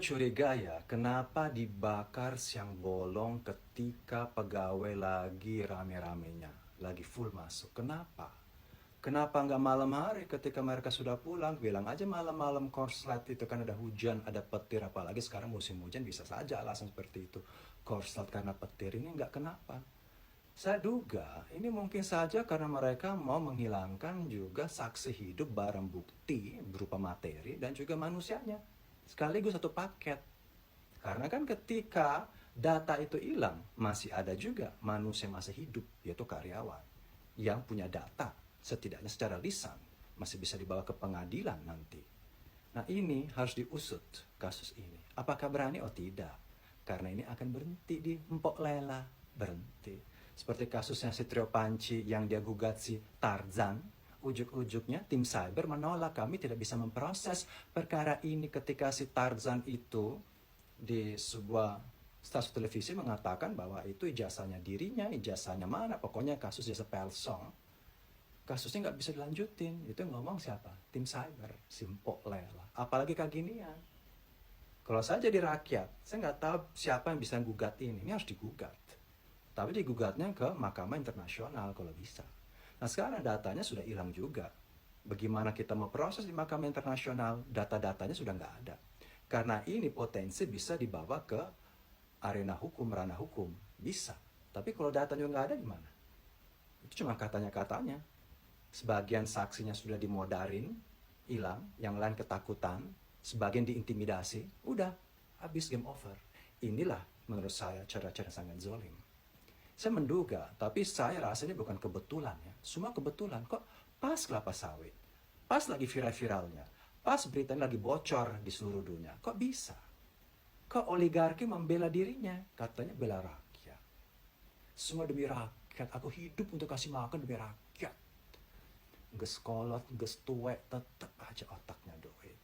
curiga ya, kenapa dibakar siang bolong ketika pegawai lagi rame-ramenya, lagi full masuk. Kenapa? Kenapa nggak malam hari ketika mereka sudah pulang? Bilang aja malam-malam korslet itu kan ada hujan, ada petir. Apalagi sekarang musim hujan bisa saja alasan seperti itu. Korslet karena petir ini nggak kenapa. Saya duga ini mungkin saja karena mereka mau menghilangkan juga saksi hidup barang bukti berupa materi dan juga manusianya. Sekaligus satu paket. Karena kan ketika data itu hilang, masih ada juga manusia masih hidup, yaitu karyawan, yang punya data, setidaknya secara lisan, masih bisa dibawa ke pengadilan nanti. Nah ini harus diusut kasus ini. Apakah berani? Oh tidak. Karena ini akan berhenti di Mpok Lela. Berhenti. Seperti kasusnya si Trio Panci yang dia gugat si Tarzan. Ujuk-ujuknya tim cyber menolak, kami tidak bisa memproses perkara ini ketika si Tarzan itu di sebuah stasiun televisi mengatakan bahwa itu ijazahnya dirinya, ijazahnya mana, pokoknya kasus jasa Pelsong. Kasusnya nggak bisa dilanjutin. Itu ngomong siapa? Tim cyber, Simpok Lela. Apalagi kaginian. Kalau saya jadi rakyat, saya nggak tahu siapa yang bisa gugat ini. Ini harus digugat. Tapi digugatnya ke Mahkamah Internasional kalau bisa. Nah sekarang datanya sudah hilang juga. Bagaimana kita mau proses di Mahkamah Internasional, data-datanya sudah nggak ada. Karena ini potensi bisa dibawa ke arena hukum, ranah hukum. Bisa. Tapi kalau datanya nggak ada gimana? Itu cuma katanya-katanya. Sebagian saksinya sudah dimodarin, hilang, yang lain ketakutan, sebagian diintimidasi, udah, habis game over. Inilah menurut saya cara-cara sangat zolim. Saya menduga, tapi saya rasa ini bukan kebetulan ya. Semua kebetulan, kok pas kelapa sawit, pas lagi viral-viralnya, pas beritanya lagi bocor di seluruh dunia, kok bisa? Kok oligarki membela dirinya, katanya bela rakyat. Semua demi rakyat, aku hidup untuk kasih makan demi rakyat. Nges kolot, nges tuwek, tetep aja otaknya duit.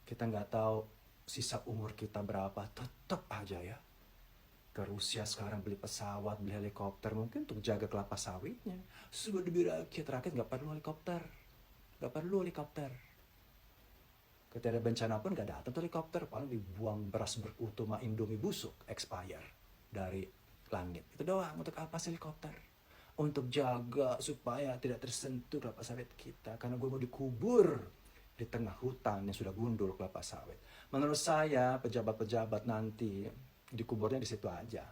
Kita nggak tahu sisa umur kita berapa, tetep aja ya. Ke Rusia sekarang beli pesawat, beli helikopter, mungkin untuk jaga kelapa sawitnya. Semua demi rakyat, rakyat nggak perlu helikopter. Nggak perlu helikopter. Ketika ada bencana pun nggak datang tuh helikopter, paling dibuang beras berkutu sama Indomie busuk, expire dari langit. Itu doang, untuk apa sih helikopter? Untuk jaga supaya tidak tersentuh kelapa sawit kita. Karena gue mau dikubur di tengah hutan yang sudah gundul kelapa sawit. Menurut saya, pejabat-pejabat nanti dikuburnya di situ aja.